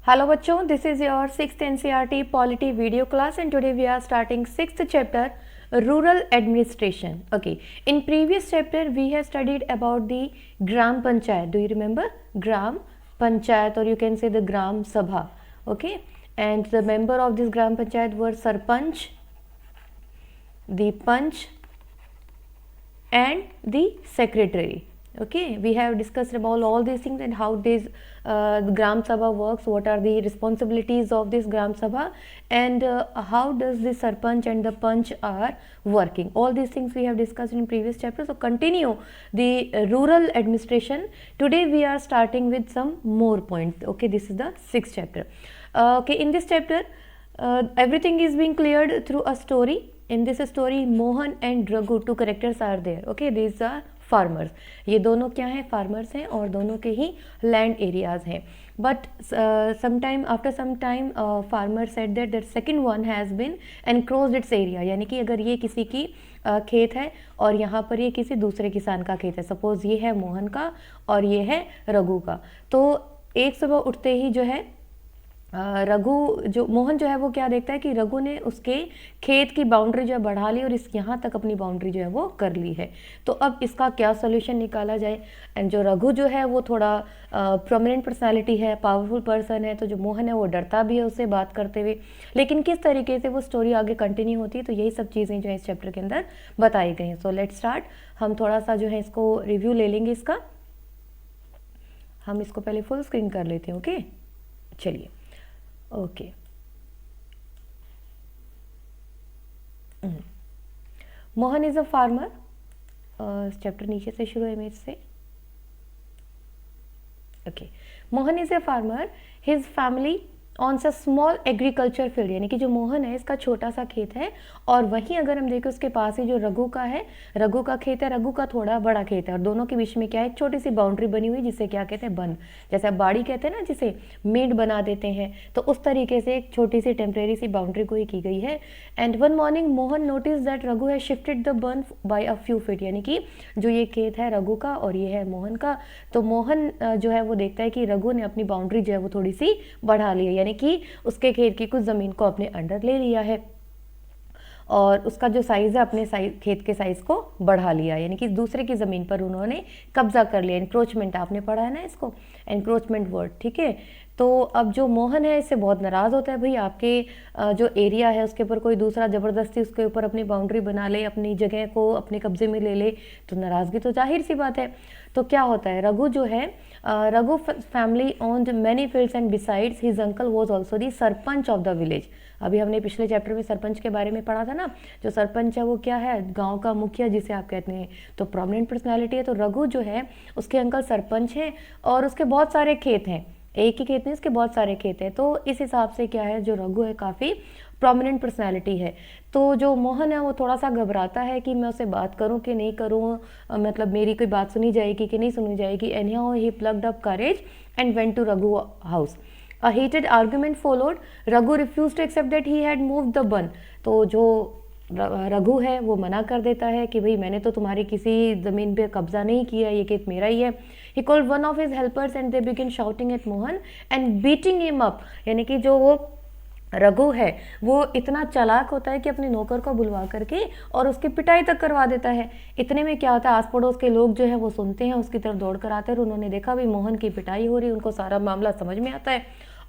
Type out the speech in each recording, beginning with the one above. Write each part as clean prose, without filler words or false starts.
Hello bachcho, this is your 6th NCERT Polity video class and today we are starting 6th chapter Rural Administration. Okay, in previous chapter we have studied about the Gram Panchayat. Do you remember? Gram Panchayat, or you can say the Gram Sabha. Okay, and the member of this Gram Panchayat were Sarpanch, the Panch and the Secretary. Okay, we have discussed about all these things and how this Gram Sabha works, what are the responsibilities of this Gram Sabha, and how does the Sarpanch and the Panch are working. All these things we have discussed in previous chapter. So continue the rural administration. Today we are starting with some more points. Okay, this is the 6th chapter. Okay, in this chapter everything is being cleared through a story. In this story Mohan and Raghu, two characters are there. Okay, these are farmers. ये दोनों क्या हैं? Farmers हैं और दोनों के ही land areas हैं. But sometime after some time farmer said that that second one has been encroached its area. यानी कि अगर ये किसी की खेत है और यहाँ पर ये किसी दूसरे किसान का खेत है, सपोज ये है मोहन का और ये है रघु का, तो एक सुबह उठते ही जो है रघु जो मोहन जो है वो क्या देखता है कि रघु ने उसके खेत की बाउंड्री जो है बढ़ा ली और इस यहाँ तक अपनी बाउंड्री जो है वो कर ली है. तो अब इसका क्या सोल्यूशन निकाला जाए. एंड जो रघु जो है वो थोड़ा प्रोमिनेंट पर्सनालिटी है, पावरफुल पर्सन है, तो जो मोहन है वो डरता भी है उससे बात करते हुए. लेकिन किस तरीके से वो स्टोरी आगे कंटिन्यू होती है, तो यही सब चीज़ें जो है इस चैप्टर के अंदर बताई गई हैं. So let's start. हम थोड़ा सा जो है इसको रिव्यू ले लेंगे इसका. हम इसको पहले फुल स्क्रीन कर लेते हैं. ओके, चलिए. Okay, Mohan is a farmer. Chapter नीचे से शुरू है इमेज से. Okay, Mohan is a farmer. His family on a small agriculture field. यानी कि जो मोहन है इसका छोटा सा खेत है और वहीं अगर हम देखें उसके पास ही जो रघु का है, रघु का खेत है, रघु का थोड़ा बड़ा खेत है और दोनों के बीच में क्या है, एक छोटी सी बाउंड्री बनी हुई जिसे क्या कहते हैं, बन. जैसे बाड़ी कहते हैं ना, जिसे मेड बना देते हैं, तो उस तरीके से एक छोटी सी टेम्परेरी सी बाउंड्री को ही की गई है. And one morning Mohan notice that Raghu has shifted the bun by a few feet. यानी कि जो ये खेत है रघु का और ये है मोहन का, तो मोहन जो है वो देखता है कि रघु ने अपनी बाउंड्री जो है वो थोड़ी सी बढ़ा ली है. यानी कि उसके खेत की कुछ ज़मीन को अपने अंडर ले लिया है और उसका जो साइज़ है अपने खेत के साइज़ को बढ़ा लिया. यानी कि दूसरे की ज़मीन पर उन्होंने कब्जा कर लिया. एनक्रोचमेंट आपने पढ़ा है ना इसको, एनक्रोचमेंट वर्ड. ठीक है, तो अब जो मोहन है इससे बहुत नाराज़ होता है. भाई आपके जो एरिया है उसके ऊपर कोई दूसरा ज़बरदस्ती उसके ऊपर अपनी बाउंड्री बना ले, अपनी जगह को अपने कब्जे में ले ले, तो नाराज़गी तो जाहिर सी बात है. तो क्या होता है, रघु जो है, Raghu family owned many fields and besides his uncle was also the sarpanch of the village. अभी हमने पिछले चैप्टर में सरपंच के बारे में पढ़ा था ना. जो सरपंच है वो क्या है, गांव का मुखिया जिसे आप कहते हैं, तो प्रोमिनेंट पर्सनालिटी है. तो रघु जो है उसके अंकल सरपंच हैं और उसके बहुत सारे खेत हैं. एक ही खेत नहीं, उसके बहुत सारे खेत हैं. तो इस हिसाब से क्या है, जो रघु है काफ़ी प्रोमिनेंट पर्सनालिटी है. तो जो मोहन है वो थोड़ा सा घबराता है कि मैं उससे बात करूं कि नहीं करूं, मतलब मेरी कोई बात सुनी जाएगी कि नहीं सुनी जाएगी. Anyhow he plugged up courage and went to Raghu house. A heated argument followed. Raghu refused to accept that he had moved the bun. तो जो रघु है वो मना कर देता है कि भाई मैंने तो तुम्हारी किसी ज़मीन पे कब्जा नहीं किया, ये खेत मेरा ही है. He called one of his helpers and they began shouting at Mohan and beating him up. यानी कि जो वो रघु है वो इतना चालाक होता है कि अपने नौकर को बुलवा करके और उसकी पिटाई तक करवा देता है. इतने में क्या होता है, आस पड़ोस के लोग जो है वो सुनते हैं, उसकी तरफ दौड़ कर आते हैं और उन्होंने देखा भी मोहन की पिटाई हो रही है. उनको सारा मामला समझ में आता है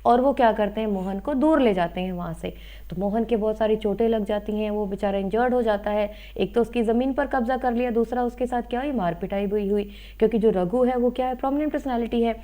और वो क्या करते हैं, मोहन को दूर ले जाते हैं वहाँ से. तो मोहन के बहुत सारी चोटें लग जाती हैं, वो बेचारा इंजर्ड हो जाता है. एक तो उसकी ज़मीन पर कब्जा कर लिया, दूसरा उसके साथ क्या हुई, मार पिटाई भी हुई. क्योंकि जो रघु है वो क्या है, प्रोमिनेंट पर्सनैलिटी है.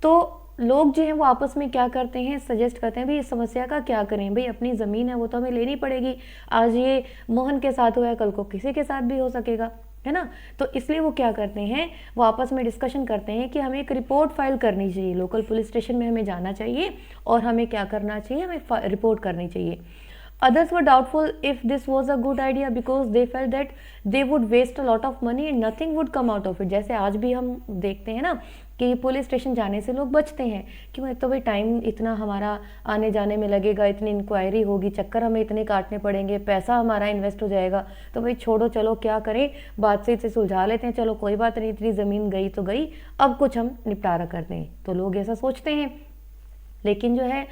तो लोग जो हैं वो आपस में क्या करते हैं, सजेस्ट करते हैं भाई इस समस्या का क्या करें, भाई अपनी ज़मीन है वो तो हमें लेनी पड़ेगी. आज ये मोहन के साथ हुआ है, कल को किसी के साथ भी हो सकेगा, है ना. तो इसलिए वो क्या करते हैं, वो आपस में डिस्कशन करते हैं कि हमें एक रिपोर्ट फाइल करनी चाहिए, लोकल पुलिस स्टेशन में हमें जाना चाहिए और हमें क्या करना चाहिए, हमें रिपोर्ट करनी चाहिए. Others were doubtful if this was a good idea because they felt that they would waste a lot of money and nothing would come out of it. जैसे आज भी हम देखते हैं ना कि पुलिस स्टेशन जाने से लोग बचते हैं, क्यों, एक तो भाई टाइम इतना हमारा आने जाने में लगेगा, इतनी इंक्वायरी होगी, चक्कर हमें इतने काटने पड़ेंगे, पैसा हमारा इन्वेस्ट हो जाएगा. तो भाई छोड़ो, चलो क्या करें, बात से इसे सुलझा लेते हैं, चलो कोई बात नहीं, इतनी ज़मीन गई तो गई, अब कुछ हम निपटारा करते हैं. तो लोग ऐसा सोचते हैं. लेकिन जो है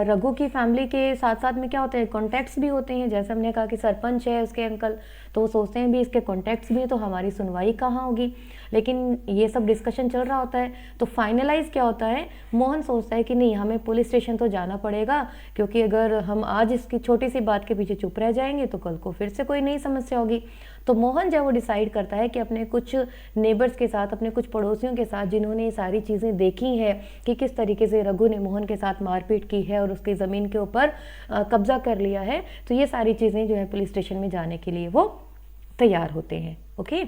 रघु की फैमिली के साथ साथ में क्या होते हैं, कॉन्टैक्ट्स भी होते हैं। जैसे हमने कहा कि सरपंच है उसके अंकल, तो वो सोचते हैं भी इसके कॉन्टैक्ट्स भी हैं तो हमारी सुनवाई कहाँ होगी। लेकिन ये सब डिस्कशन चल रहा होता है, तो फाइनलाइज क्या होता है, मोहन सोचता है कि नहीं, हमें पुलिस स्टेशन तो जाना पड़ेगा, क्योंकि अगर हम आज इसकी छोटी सी बात के पीछे चुप रह जाएंगे तो कल को फिर से कोई नई समस्या होगी। तो मोहन जब वो डिसाइड करता है कि अपने कुछ नेबर्स के साथ, अपने कुछ पड़ोसियों के साथ जिन्होंने ये सारी चीज़ें देखी हैं कि किस तरीके से रघु ने मोहन के साथ मारपीट की है और उसकी ज़मीन के ऊपर कब्जा कर लिया है, तो ये सारी चीज़ें जो है पुलिस स्टेशन में जाने के लिए वो तैयार होते हैं। Okay.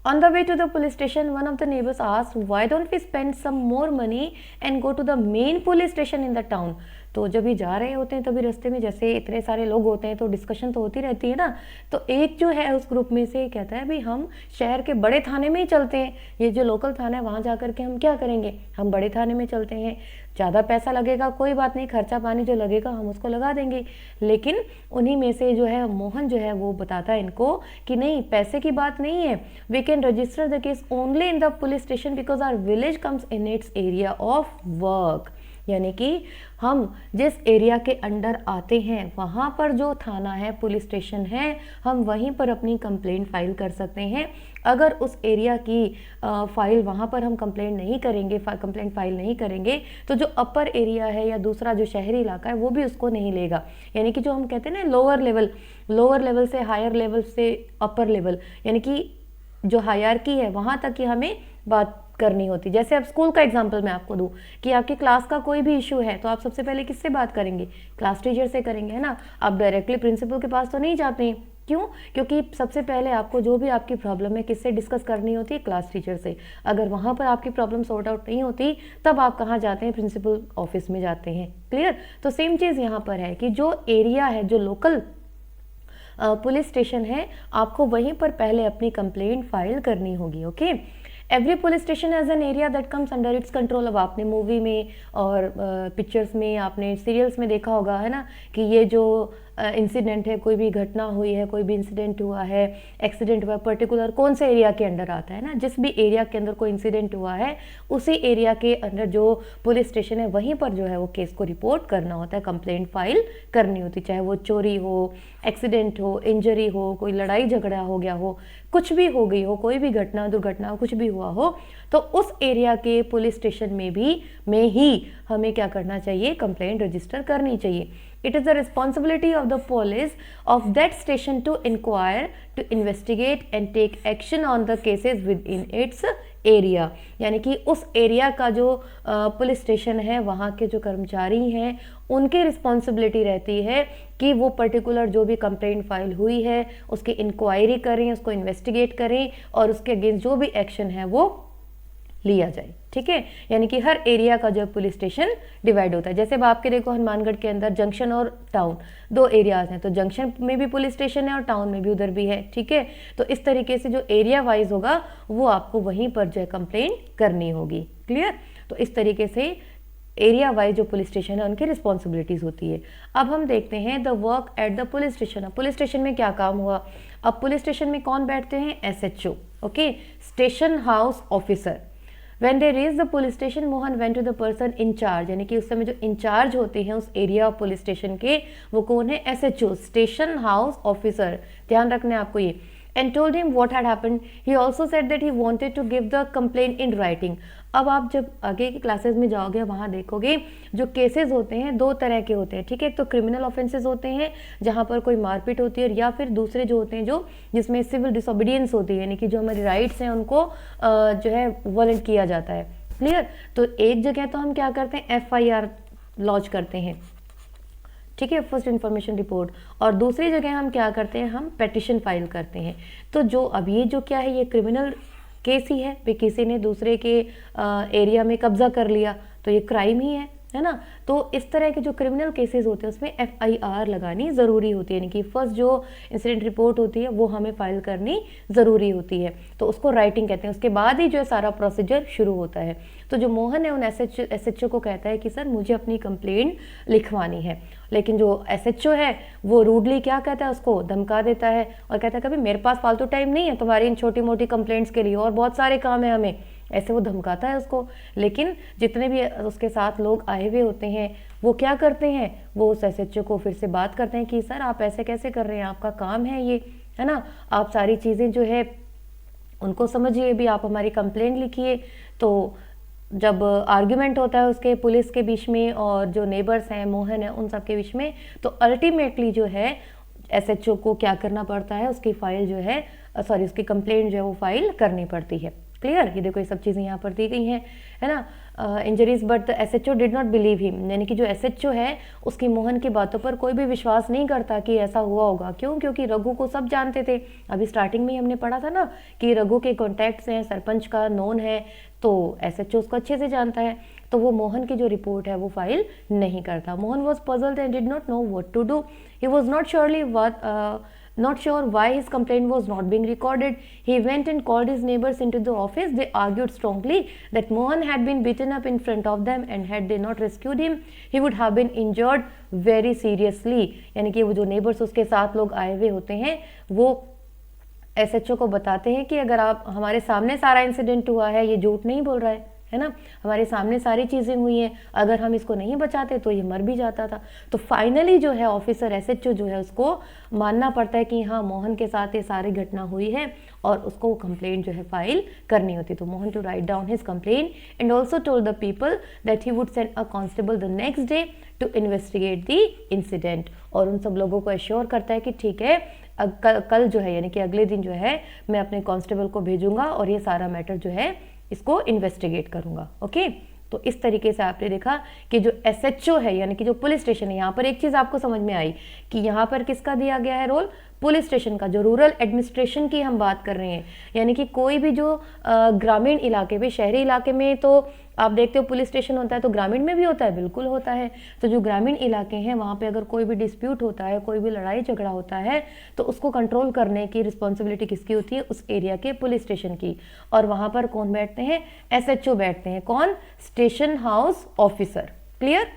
On the way to the police station, one of the neighbors asked, "Why don't we spend some more money and go to the main police station in the town?" तो जब ये जा रहे होते हैं तभी रास्ते में जैसे इतने सारे लोग होते हैं तो डिस्कशन तो होती रहती है ना, तो एक जो है उस ग्रुप में से कहता है भाई हम शहर के बड़े थाने में ही चलते हैं, ये जो लोकल थाना है वहाँ जा कर के हम क्या करेंगे, हम बड़े थाने में चलते हैं, ज़्यादा पैसा लगेगा कोई बात नहीं, खर्चा पानी जो लगेगा हम उसको लगा देंगे। लेकिन उन्हीं में से जो है मोहन जो है वो बताता है इनको कि नहीं, पैसे की बात नहीं है, we can register the case only in the police station because our village comes in its area of work. यानी कि हम जिस एरिया के अंडर आते हैं वहाँ पर जो थाना है, पुलिस स्टेशन है, हम वहीं पर अपनी कंप्लेंट फाइल कर सकते हैं। अगर उस एरिया की फाइल वहाँ पर हम कंप्लेंट नहीं करेंगे, कंप्लेंट फाइल नहीं करेंगे, तो जो अपर एरिया है या दूसरा जो शहरी इलाका है वो भी उसको नहीं लेगा। यानी कि जो हम कहते हैं ना लोअर लेवल से हायर लेवल से अपर लेवल, यानी कि जो हायरार्की है वहाँ तक की हमें बात करनी होती। जैसे अब स्कूल का एग्जांपल मैं आपको दूं कि आपकी क्लास का कोई भी इशू है तो आप सबसे पहले किससे बात करेंगे, क्लास टीचर से करेंगे, है ना। आप डायरेक्टली प्रिंसिपल के पास तो नहीं जाते हैं, क्यों, क्योंकि सबसे पहले आपको जो भी आपकी प्रॉब्लम है किससे डिस्कस करनी होती है, क्लास टीचर से। अगर वहाँ पर आपकी प्रॉब्लम सॉर्ट आउट नहीं होती तब आप कहाँ जाते हैं, प्रिंसिपल ऑफिस में जाते हैं। क्लियर। तो सेम चीज़ यहाँ पर है कि जो एरिया है, जो लोकल पुलिस स्टेशन है, आपको वहीं पर पहले अपनी कंप्लेंट फाइल करनी होगी। Okay. Every police station has an area that comes under its control. अब आपने मूवी में और पिक्चर्स में, आपने सीरियल्स में देखा होगा, है ना, कि ये जो इंसिडेंट है, कोई भी घटना हुई है, कोई भी इंसिडेंट हुआ है, एक्सीडेंट हुआ है, पर्टिकुलर कौन से एरिया के अंडर आता है ना, जिस भी एरिया के अंदर कोई इंसिडेंट हुआ है उसी एरिया के अंदर जो पुलिस स्टेशन है वहीं पर जो है वो केस को रिपोर्ट करना होता है, कंप्लेंट फाइल करनी होती, चाहे वो चोरी हो, एक्सीडेंट हो, इंजरी हो, कोई लड़ाई झगड़ा हो गया हो, कुछ भी हो गई हो, कोई भी घटना दुर्घटना कुछ भी हुआ हो, तो उस एरिया के पुलिस स्टेशन में ही हमें क्या करना चाहिए, कंप्लेंट रजिस्टर करनी चाहिए। It is the responsibility of the police of that station to inquire, to investigate and take action on the cases within its area। यानी कि उस एरिया का जो पुलिस स्टेशन है वहाँ के जो कर्मचारी हैं उनकी रिस्पॉन्सिबिलिटी रहती है कि वो पर्टिकुलर जो भी कंप्लेंट फाइल हुई है उसकी इंक्वायरी करें, उसको इन्वेस्टिगेट करें और उसके अगेंस्ट जो भी एक्शन है वो लिया जाए। ठीक है। यानी कि हर एरिया का जो पुलिस स्टेशन डिवाइड होता है। जैसे अब आपके देखो हनुमानगढ़ के अंदर जंक्शन और टाउन दो एरियाज हैं, तो जंक्शन में भी पुलिस स्टेशन है और टाउन में भी उधर भी है। ठीक है। तो इस तरीके से जो एरिया वाइज होगा वो आपको वहीं पर जो है कंप्लेंट करनी होगी। क्लियर। तो इस तरीके से एरिया वाइज जो पुलिस स्टेशन है उनकी रिस्पॉन्सिबिलिटीज होती है। अब हम देखते हैं the work at the police station. अब पुलिस स्टेशन में क्या काम हुआ। अब पुलिस स्टेशन में कौन बैठते हैं, SHO। Okay, station house officer. When they reached the police station, Mohan went to the person in charge। यानी कि उस समय जो इंचार्ज होते हैं उस एरिया ऑफ पुलिस स्टेशन के वो कौन है, SHO, स्टेशन हाउस ऑफिसर। ध्यान रखना है आपको ये। And told him what had happened. He also said that he wanted to give the complaint in writing। अब आप जब आगे की क्लासेस में जाओगे वहाँ देखोगे जो केसेस होते हैं दो तरह के होते हैं। ठीक है। एक तो क्रिमिनल ऑफेंसेस होते हैं जहाँ पर कोई मारपीट होती है, या फिर दूसरे जो होते हैं जो जिसमें सिविल डिसोबीडियंस होती है, यानी कि जो हमारी राइट्स हैं उनको जो है वॉलेंट किया जाता है। क्लियर। तो एक जगह तो हम क्या करते हैं, FIR लॉन्च करते हैं, ठीक है, फर्स्ट इन्फॉर्मेशन रिपोर्ट, और दूसरी जगह हम क्या करते हैं, हम पेटिशन फाइल करते हैं। तो जो अब ये जो क्या है, ये क्रिमिनल केस ही है, भी किसी ने दूसरे के एरिया में कब्जा कर लिया तो ये क्राइम ही है ना। तो इस तरह के जो क्रिमिनल केसेस होते हैं उसमें FIR लगानी ज़रूरी होती है, यानी कि फर्स्ट जो इंसिडेंट रिपोर्ट होती है वो हमें फाइल करनी ज़रूरी होती है, तो उसको राइटिंग कहते हैं। उसके बाद ही जो है सारा प्रोसीजर शुरू होता है। तो जो मोहन है उन SHO को कहता है कि सर मुझे अपनी कंप्लेंट लिखवानी है, लेकिन जो SHO है वो रूडली क्या कहता है, उसको धमका देता है और कहता है कभी मेरे पास फालतू टाइम नहीं है तुम्हारी इन छोटी मोटी कंप्लेंट्स के लिए, और बहुत सारे काम है हमें, ऐसे वो धमकाता है उसको। लेकिन जितने भी उसके साथ लोग आए हुए होते हैं वो क्या करते हैं, वो उस एसएचओ को फिर से बात करते हैं कि सर आप ऐसे कैसे कर रहे हैं, आपका काम है ये, है ना, आप सारी चीज़ें जो है उनको समझिए, भी आप हमारी कंप्लेंट लिखिए। तो जब आर्ग्यूमेंट होता है उसके पुलिस के बीच में और जो नेबर्स हैं, मोहन है, उन सब के बीच में, तो अल्टीमेटली जो है एसएचओ को क्या करना पड़ता है, उसकी फाइल जो है सॉरी उसकी कंप्लेंट जो है वो फाइल करनी पड़ती है। क्लियर, ये देखो ये सब चीज़ें यहाँ पर दी गई हैं, है ना। Injuries but the SHO did not believe him, यानी कि जो एसएचओ है उसकी मोहन की बातों पर कोई भी विश्वास नहीं करता कि ऐसा हुआ होगा। क्यों? क्योंकि रघु को सब जानते थे। अभी स्टार्टिंग में ही हमने पढ़ा था ना कि रघु के कॉन्टैक्ट्स हैं, सरपंच का नोन है, तो एसएचओ उसको अच्छे से जानता है। तो वो मोहन की जो रिपोर्ट है वो फाइल नहीं करता। Mohan was puzzled and did not know what to do. He was not sure why his complaint was not being recorded. He went and called his neighbors into the office. They argued strongly that Mohan had been beaten up in front of them and had they not rescued him, he would have been injured very seriously. यानी कि वो जो neighbors उसके साथ लोग आए हुए होते हैं वो एसएचओ को बताते हैं कि अगर आप, हमारे सामने सारा इंसिडेंट हुआ है, ये झूठ नहीं बोल रहा है ना, हमारे सामने सारी चीज़ें हुई हैं, अगर हम इसको नहीं बचाते तो ये मर भी जाता था। तो फाइनली जो है ऑफिसर एसएचओ जो है उसको मानना पड़ता है कि हाँ मोहन के साथ ये सारी घटना हुई है और उसको कंप्लेंट जो है फाइल करनी होती। तो Mohan to write down his complaint and also told the people that he would send a constable the next day to investigate the incident. और उन सब लोगों को एश्योर करता है कि ठीक है कल जो है यानी कि अगले दिन जो है मैं अपने कांस्टेबल को भेजूंगा और ये सारा मैटर जो है इसको इन्वेस्टिगेट करूंगा। ओके, तो इस तरीके से आपने देखा कि जो एसएचओ है यानी कि जो पुलिस स्टेशन है, यहाँ पर एक चीज़ आपको समझ में आई कि यहाँ पर किसका दिया गया है रोल, पुलिस स्टेशन का। जो रूरल एडमिनिस्ट्रेशन की हम बात कर रहे हैं, यानी कि कोई भी जो ग्रामीण इलाके में, शहरी इलाके में तो आप देखते हो पुलिस स्टेशन होता है, तो ग्रामीण में भी होता है, बिल्कुल होता है। तो जो ग्रामीण इलाके हैं वहाँ पे अगर कोई भी डिस्प्यूट होता है, कोई भी लड़ाई झगड़ा होता है, तो उसको कंट्रोल करने की रिस्पॉन्सिबिलिटी किसकी होती है, उस एरिया के पुलिस स्टेशन की। और वहाँ पर कौन बैठते हैं, एसएचओ बैठते हैं। कौन, स्टेशन हाउस ऑफिसर। क्लियर,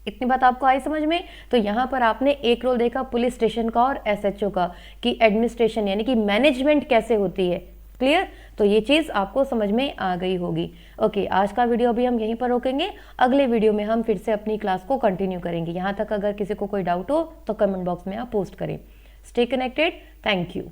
इतनी बात आपको आई समझ में। तो यहाँ पर आपने एक रोल देखा पुलिस स्टेशन का और एसएचओ का कि एडमिनिस्ट्रेशन यानी कि मैनेजमेंट कैसे होती है। क्लियर, तो ये चीज़ आपको समझ में आ गई होगी। ओके, आज का वीडियो अभी हम यहीं पर रोकेंगे, अगले वीडियो में हम फिर से अपनी क्लास को कंटिन्यू करेंगे। यहाँ तक अगर किसी को कोई डाउट हो तो कमेंट बॉक्स में आप पोस्ट करें। Stay connected, thank you.